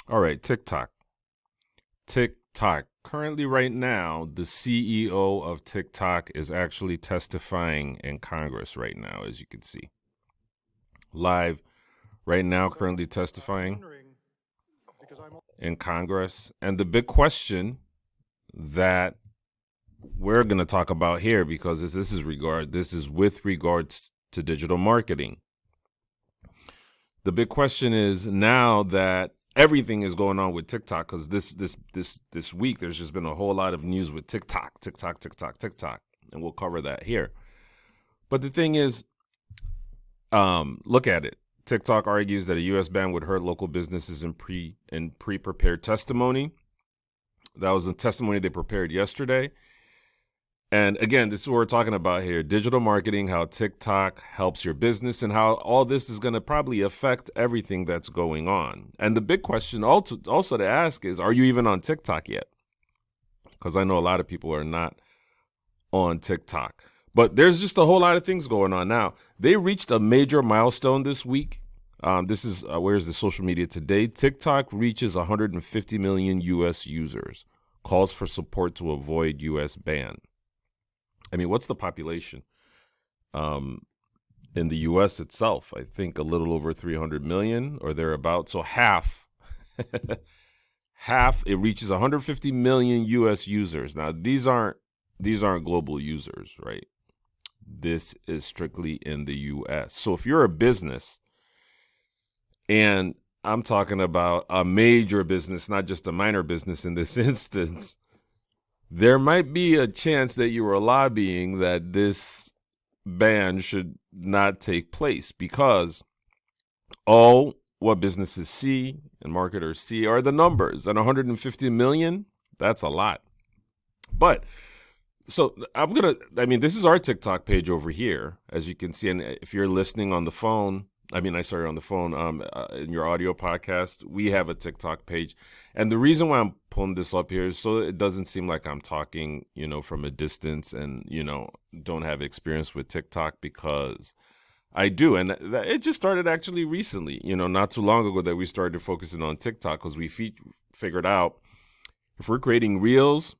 All right, TikTok. TikTok. Currently, right now, the CEO of TikTok is actually testifying in Congress right now, as you can see. Live right now, currently testifying in Congress. And the big question that we're going to talk about here, because this is with regards to digital marketing. The big question is, now that everything is going on with TikTok, because this week there's just been a whole lot of news with TikTok, and we'll cover that here. But the thing is, look at it. TikTok argues that a U.S. ban would hurt local businesses in pre-prepared testimony. That was a testimony they prepared yesterday. And again, this is what we're talking about here. Digital marketing, how TikTok helps your business, and how all this is going to probably affect everything that's going on. And the big question also to ask is, are you even on TikTok yet? Because I know a lot of people are not on TikTok. But there's just a whole lot of things going on now. They reached a major milestone this week. This is, where's the social media today? TikTok reaches 150 million U.S. users. Calls for support to avoid U.S. ban. I mean, what's the population in the U.S. itself? I think a little over 300 million or thereabouts. So half, it reaches 150 million U.S. users. Now, these aren't global users, right? This is strictly in the U.S. So if you're a business, and I'm talking about a major business, not just a minor business in this instance, there might be a chance that you are lobbying that this ban should not take place, because all what businesses see and marketers see are the numbers. And 150 million, that's a lot. But so this is our TikTok page over here, as you can see. And if you're listening on the phone, in your audio podcast, we have a TikTok page. And the reason why I'm pulling this up here is so it doesn't seem like I'm talking, from a distance and, don't have experience with TikTok, because I do. And it just started actually recently, not too long ago, that we started focusing on TikTok, because we figured out if we're creating Reels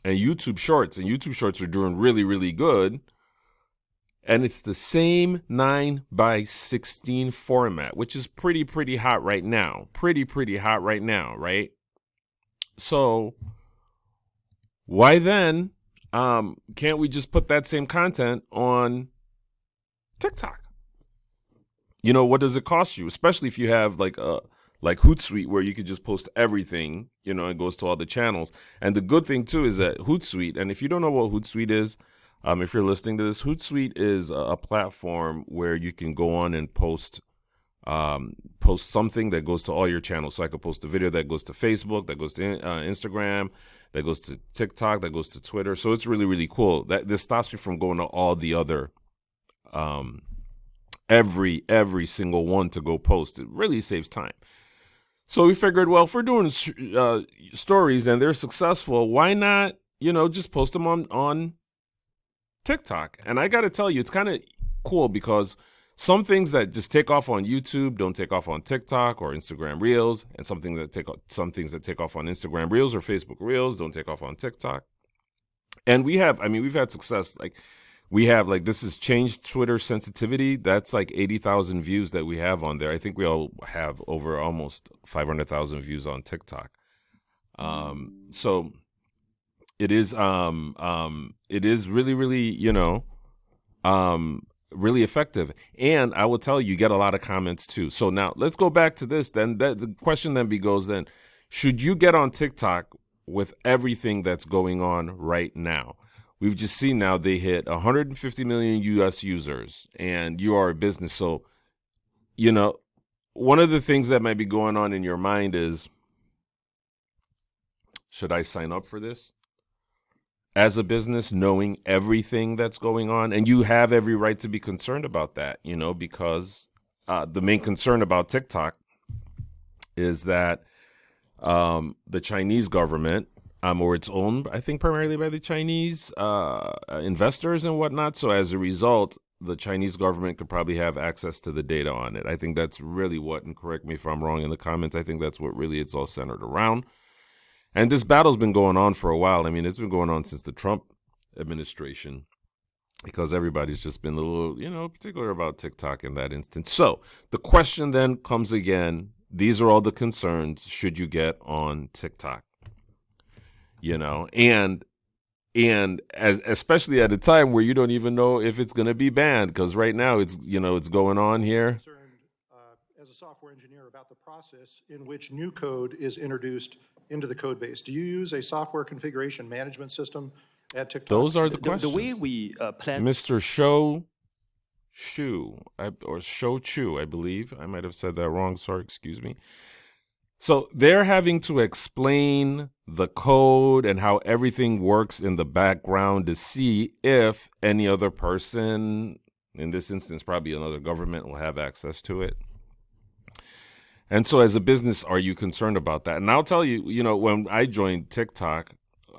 and YouTube Shorts are doing really, really good. And it's the same 9:16 format, which is pretty hot right now. Pretty hot right now, right? So why then can't we just put that same content on TikTok? What does it cost you? Especially if you have like Hootsuite, where you could just post everything, it goes to all the channels. And the good thing too is that Hootsuite, and if you don't know what Hootsuite is, if you're listening to this, Hootsuite is a platform where you can go on and post something that goes to all your channels. So I could post a video that goes to Facebook, that goes to Instagram, that goes to TikTok, that goes to Twitter. So it's really, really cool. This stops me from going to all the other, every single one to go post. It really saves time. So we figured, well, if we're doing stories and they're successful, why not, just post them on TikTok? And I got to tell you, it's kind of cool, because some things that just take off on YouTube don't take off on TikTok or Instagram Reels, and some things that take off on Instagram Reels or Facebook Reels don't take off on TikTok. And we've had success. Like we have, this is changed Twitter sensitivity. That's like 80,000 views that we have on there. I think we all have over almost 500,000 views on TikTok. So it is really, really, really effective. And I will tell you get a lot of comments too. So now let's go back to this. Then the question then goes, should you get on TikTok with everything that's going on right now? We've just seen now they hit 150 million US users, and you are a business. So, one of the things that might be going on in your mind is, should I sign up for this? As a business, knowing everything that's going on, and you have every right to be concerned about that, because the main concern about TikTok is that the Chinese government, or it's owned, I think, primarily by the Chinese investors and whatnot. So as a result, the Chinese government could probably have access to the data on it. I think that's really what, and correct me if I'm wrong in the comments, I think that's what really it's all centered around. And this battle's been going on for a while. I mean, it's been going on since the Trump administration, because everybody's just been a little, particular about TikTok in that instance. So the question then comes again, these are all the concerns, should you get on TikTok? And especially at a time where you don't even know if it's going to be banned, because right now it's going on here. As a software engineer, about the process in which new code is introduced into the code base. Do you use a software configuration management system at TikTok? Those are the questions. The way we plan. Mr. Shou Chu, I believe. I might have said that wrong. Sorry, excuse me. So they're having to explain the code and how everything works in the background to see if any other person, in this instance, probably another government, will have access to it. And so as a business, are you concerned about that? And I'll tell you, when I joined TikTok,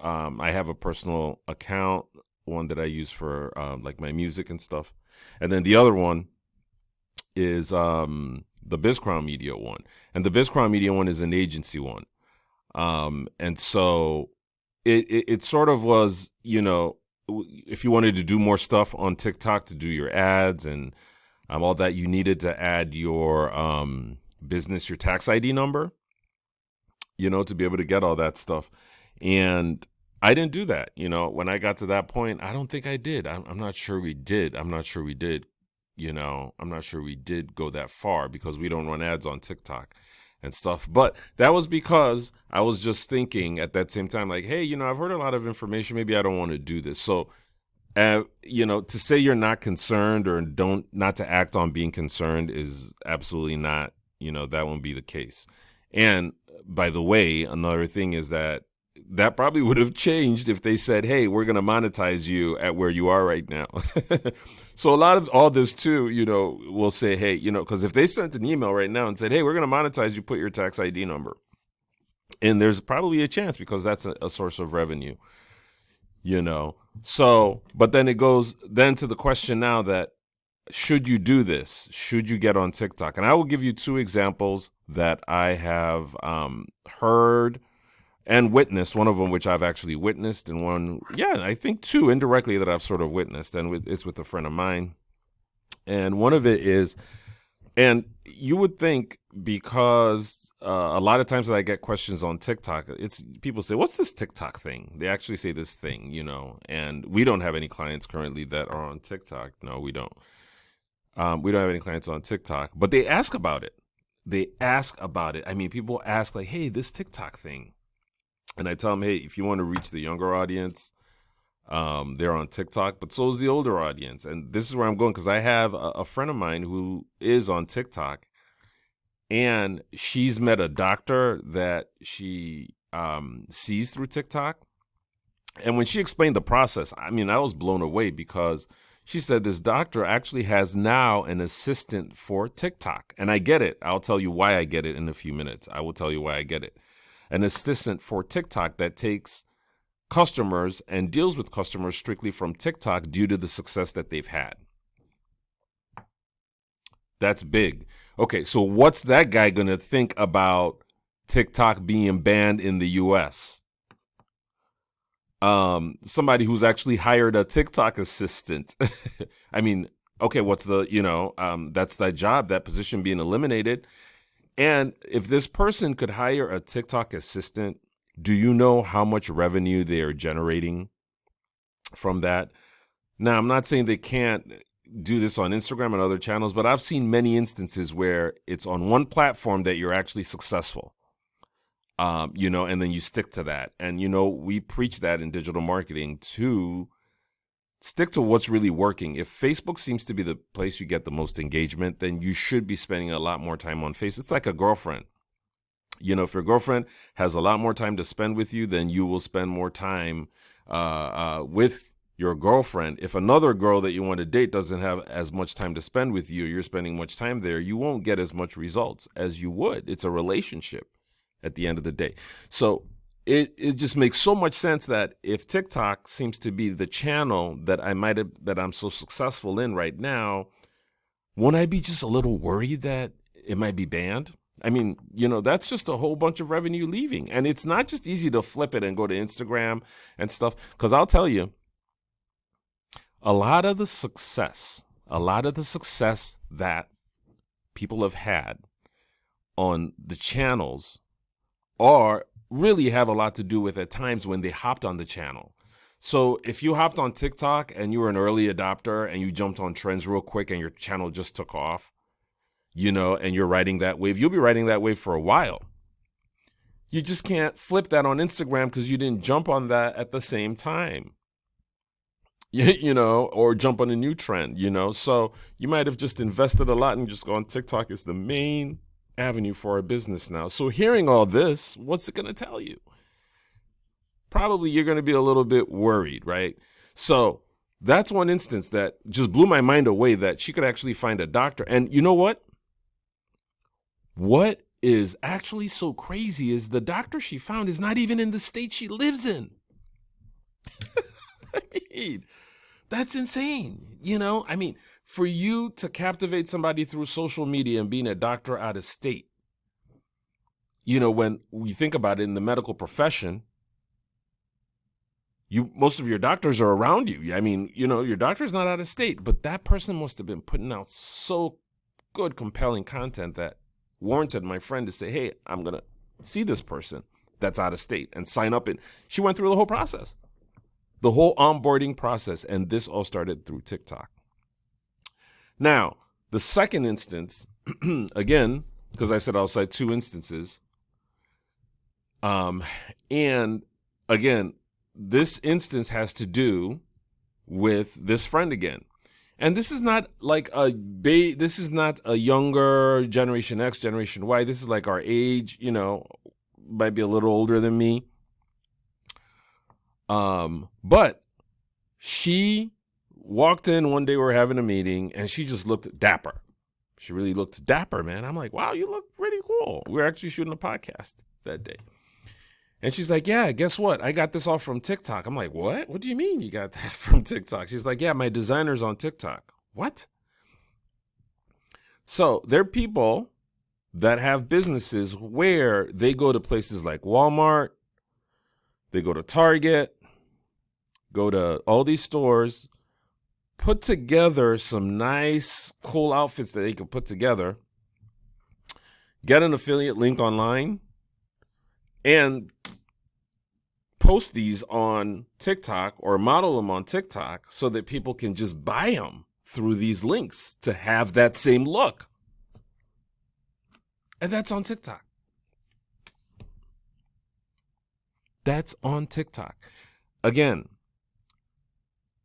I have a personal account, one that I use for like my music and stuff. And then the other one is the BizCrown Media one. And the BizCrown Media one is an agency one. And so it sort of was, if you wanted to do more stuff on TikTok to do your ads and all that, you needed to add your business, your tax ID number, to be able to get all that stuff. And I didn't do that. When I got to that point, I don't think I did. I'm not sure we did. I'm not sure we did go that far, because we don't run ads on TikTok and stuff. But that was because I was just thinking at that same time, like, hey, I've heard a lot of information. Maybe I don't want to do this. So, to say you're not concerned or not to act on being concerned is absolutely not, that won't be the case. And by the way, another thing is that probably would have changed if they said, hey, we're going to monetize you at where you are right now. So a lot of all this too, will say, hey, because if they sent an email right now and said, hey, we're going to monetize you, put your tax ID number. And there's probably a chance, because that's a source of revenue, So, but then it goes then to the question now that, should you do this? Should you get on TikTok? And I will give you two examples that I have heard and witnessed, one of them which I've actually witnessed, and one, I think two indirectly that I've sort of witnessed, and it's with a friend of mine. And one of it is, and you would think, because a lot of times that I get questions on TikTok, it's people say, what's this TikTok thing? They actually say this thing, and we don't have any clients currently that are on TikTok. No, we don't. We don't have any clients on TikTok, but they ask about it. I mean, people ask like, hey, this TikTok thing. And I tell them, hey, if you want to reach the younger audience, they're on TikTok, but so is the older audience. And this is where I'm going, because I have a friend of mine who is on TikTok, and she's met a doctor that she sees through TikTok. And when she explained the process, I mean, I was blown away, because she said this doctor actually has now an assistant for TikTok. And I get it. I'll tell you why I get it in a few minutes. I will tell you why I get it. An assistant for TikTok that takes customers and deals with customers strictly from TikTok due to the success that they've had. That's big. Okay, so what's that guy going to think about TikTok being banned in the U.S.? Somebody who's actually hired a TikTok assistant. I mean, okay, what's that's that job, that position being eliminated. And if this person could hire a TikTok assistant, do you know how much revenue they are generating from that? Now, I'm not saying they can't do this on Instagram and other channels, but I've seen many instances where it's on one platform that you're actually successful. And then you stick to that. And, we preach that in digital marketing to stick to what's really working. If Facebook seems to be the place you get the most engagement, then you should be spending a lot more time on Facebook. It's like a girlfriend. If your girlfriend has a lot more time to spend with you, then you will spend more time with your girlfriend. If another girl that you want to date doesn't have as much time to spend with you, you're spending much time there, you won't get as much results as you would. It's a relationship at the end of the day. So it just makes so much sense that if TikTok seems to be the channel that I'm so successful in right now, won't I be just a little worried that it might be banned? I mean, that's just a whole bunch of revenue leaving. And it's not just easy to flip it and go to Instagram and stuff. Because I'll tell you, a lot of the success that people have had on the channels really have a lot to do with at times when they hopped on the channel. So if you hopped on TikTok and you were an early adopter and you jumped on trends real quick and your channel just took off, and you're riding that wave, you'll be riding that wave for a while. You just can't flip that on Instagram because you didn't jump on that at the same time, or jump on a new trend, So you might have just invested a lot and just gone, TikTok is the main avenue for our business now. So hearing all this, what's it going to tell you? Probably you're going to be a little bit worried, right? So that's one instance that just blew my mind away, that she could actually find a doctor. And you know what? What is actually so crazy is the doctor she found is not even in the state she lives in. I mean, that's insane. I mean, for you to captivate somebody through social media and being a doctor out of state, when we think about it in the medical profession, most of your doctors are around you. I mean, your doctor's not out of state, but that person must have been putting out so good, compelling content that warranted my friend to say, hey, I'm going to see this person that's out of state and sign up. And she went through the whole process, the whole onboarding process. And this all started through TikTok. Now, the second instance, again, because I said I'll cite two instances. And again, this instance has to do with this friend again. And this is not like this is not a younger Generation X, Generation Y. This is like our age, might be a little older than me. But she walked in one day, we were having a meeting, and she just looked dapper. She really looked dapper, man. I'm like, wow, you look pretty cool. We were actually shooting a podcast that day. And she's like, yeah, guess what? I got this all from TikTok. I'm like, what? What do you mean you got that from TikTok? She's like, yeah, my designer's on TikTok. What? So there are people that have businesses where they go to places like Walmart, they go to Target, go to all these stores, put together some nice, cool outfits that they can put together, get an affiliate link online, and post these on TikTok or model them on TikTok so that people can just buy them through these links to have that same look. And that's on TikTok. That's on TikTok. Again,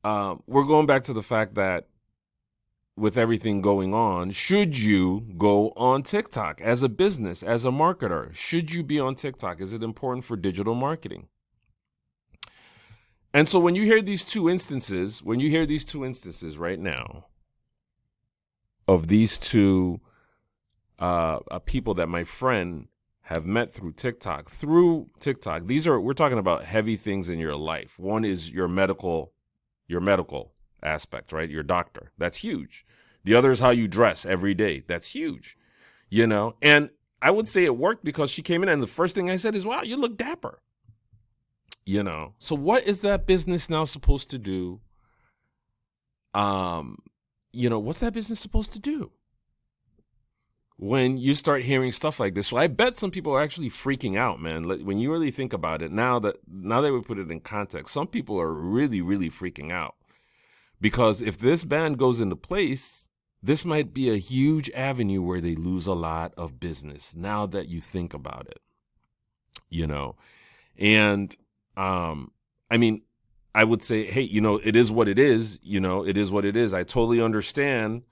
we're going back to the fact that with everything going on, should you go on TikTok as a business, as a marketer? Should you be on TikTok? Is it important for digital marketing? And so when you hear these two instances right now of these two people that my friend have met through TikTok, we're talking about heavy things in your life. One is your medical aspect, right? Your doctor. That's huge. The other is how you dress every day. That's huge, and I would say it worked because she came in and the first thing I said is, wow, you look dapper. So what is that business now supposed to do? What's that business supposed to do when you start hearing stuff like this? So I bet some people are actually freaking out, man. When you really think about it, now that we put it in context, some people are really, really freaking out because if this ban goes into place, this might be a huge avenue where they lose a lot of business. Now that you think about it, and I mean, I would say, hey, it is what it is. It is what it is. I totally understand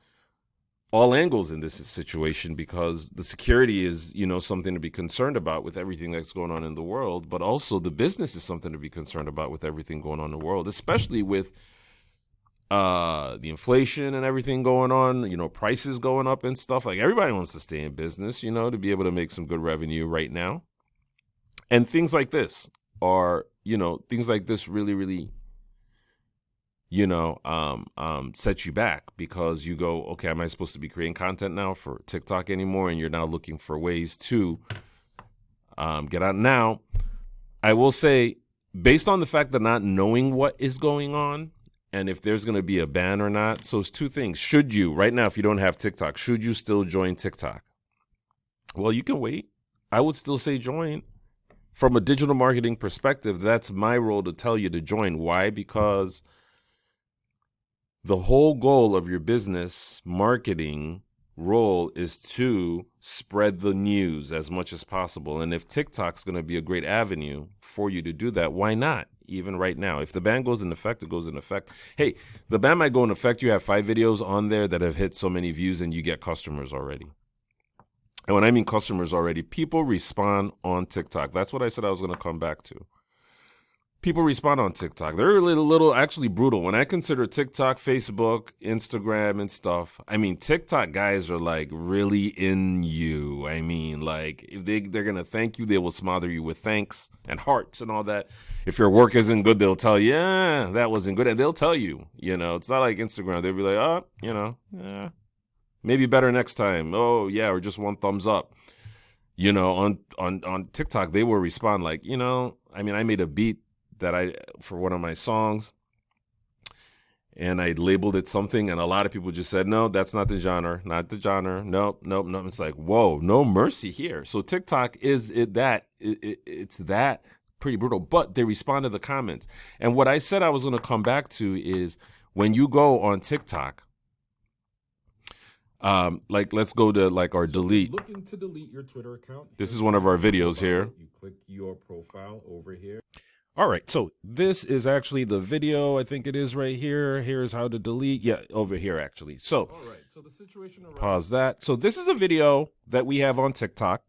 all angles in this situation because the security is, something to be concerned about with everything that's going on in the world. But also the business is something to be concerned about with everything going on in the world, especially with the inflation and everything going on, prices going up and stuff. Like everybody wants to stay in business, to be able to make some good revenue right now. And things like this are, things like this really, really, set you back, because you go, okay, am I supposed to be creating content now for TikTok anymore? And you're now looking for ways to get out. Now, I will say, based on the fact that not knowing what is going on and if there's going to be a ban or not, so it's two things. Should you, right now, if you don't have TikTok, should you still join TikTok? Well, you can wait. I would still say join. From a digital marketing perspective, that's my role to tell you to join. Why? Because the whole goal of your business marketing role is to spread the news as much as possible. And if TikTok's going to be a great avenue for you to do that, why not? Even right now, if the ban goes in effect, it goes in effect. Hey, the ban might go in effect. You have 5 videos on there that have hit so many views and you get customers already. And when I mean customers already, people respond on TikTok. That's what I said I was going to come back to. People respond on TikTok. They're a little actually brutal. When I consider TikTok, Facebook, Instagram, and stuff, I mean, TikTok guys are like really in you. I mean, like, if they're going to thank you, they will smother you with thanks and hearts and all that. If your work isn't good, they'll tell you, yeah, that wasn't good. And they'll tell you, it's not like Instagram. They'll be like, yeah, maybe better next time. Oh, yeah, or just one thumbs up. On TikTok, they will respond like, I made a beat for one of my songs, and I labeled it something, and a lot of people just said, no, that's not the genre. Nope. It's like, whoa, no mercy here. So TikTok it's that pretty brutal, but they respond to the comments. And what I said I was going to come back to is when you go on TikTok, let's go to our delete. Looking to delete your Twitter account. This is one of our videos here. You click your profile over here. All right, so this is actually the video. I think it is right here. Here's how to delete. Yeah, over here, actually. So, all right, so the situation around pause that. So this is a video that we have on TikTok,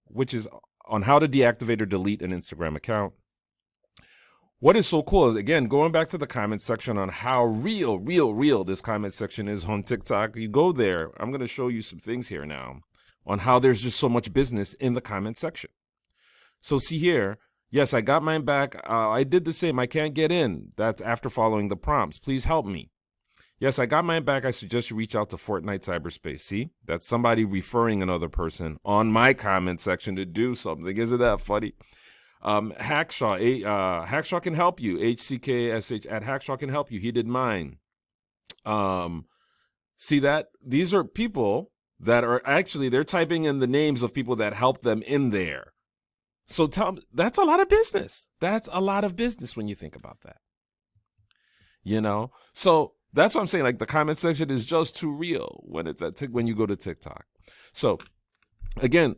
which is on how to deactivate or delete an Instagram account. What is so cool is, again, going back to the comment section on how real this comment section is on TikTok. You go there. I'm going to show you some things here now on how there's just so much business in the comment section. So see here. Yes, I got mine back. I did the same. I can't get in. That's after following the prompts. Please help me. Yes, I got mine back. I suggest you reach out to Fortnite Cyberspace. See, that's somebody referring another person on my comment section to do something. Isn't that funny? Hackshaw, Hackshaw can help you. HCKSH at Hackshaw can help you. He did mine. See that? These are people that are actually, they're typing in the names of people that helped them in there. So that's a lot of business. That's a lot of business when you think about that. So that's what I'm saying. Like, the comment section is just too real when when you go to TikTok. So again,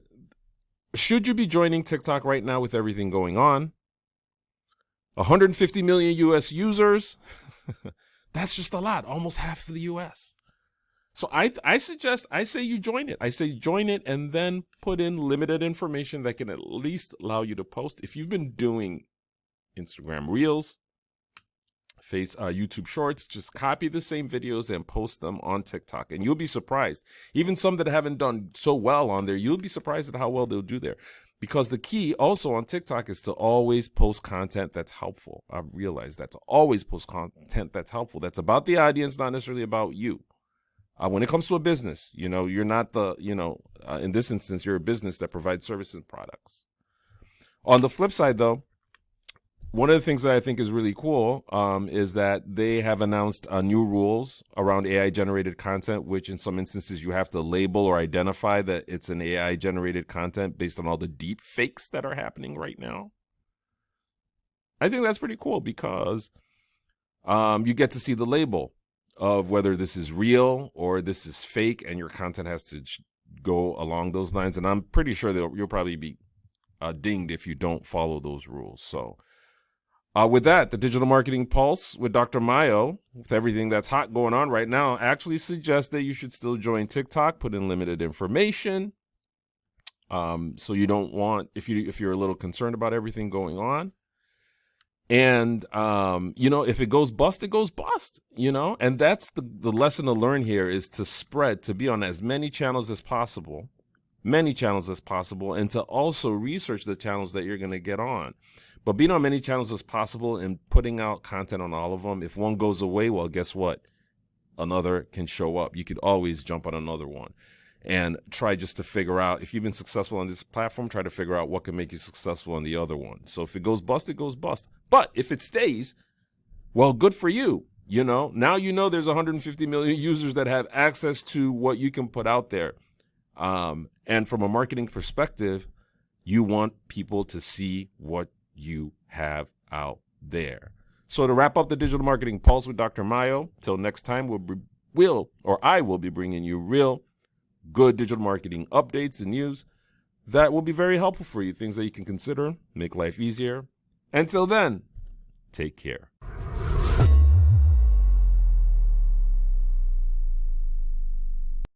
should you be joining TikTok right now with everything going on? 150 million US users. That's just a lot. Almost half of the US. So I say you join it. I say join it and then put in limited information that can at least allow you to post. If you've been doing Instagram Reels, YouTube Shorts, just copy the same videos and post them on TikTok. And you'll be surprised. Even some that haven't done so well on there, you'll be surprised at how well they'll do there. Because the key also on TikTok is to always post content that's helpful. I've realized that, to always post content that's helpful. That's about the audience, not necessarily about you. When it comes to a business, you're not in this instance, you're a business that provides services and products. On the flip side, though, one of the things that I think is really cool is that they have announced new rules around AI-generated content, which in some instances you have to label or identify that it's an AI-generated content based on all the deep fakes that are happening right now. I think that's pretty cool because you get to see the label of whether this is real or this is fake, and your content has to go along those lines. And I'm pretty sure that you'll probably be dinged if you don't follow those rules. So with that, the Digital Marketing Pulse with Dr. Mayo, with everything that's hot going on right now, actually suggests that you should still join TikTok, put in limited information. So you don't want, if you're a little concerned about everything going on. And, if it goes bust, it goes bust, and that's the lesson to learn here, is to be on as many channels as possible many channels as possible and to also research the channels that you're going to get on. But being on many channels as possible and putting out content on all of them, if one goes away, well, guess what? Another can show up. You could always jump on another one and try just to figure out, if you've been successful on this platform, try to figure out what can make you successful on the other one. So if it goes bust, it goes bust. But if it stays, well, good for you. You know, now you know there's 150 million users that have access to what you can put out there. And from a marketing perspective, you want people to see what you have out there. So to wrap up the Digital Marketing Pulse with Dr. Mayo, till next time, I will be bringing you real good digital marketing updates and news that will be very helpful for you, things that you can consider, make life easier. Until then, take care.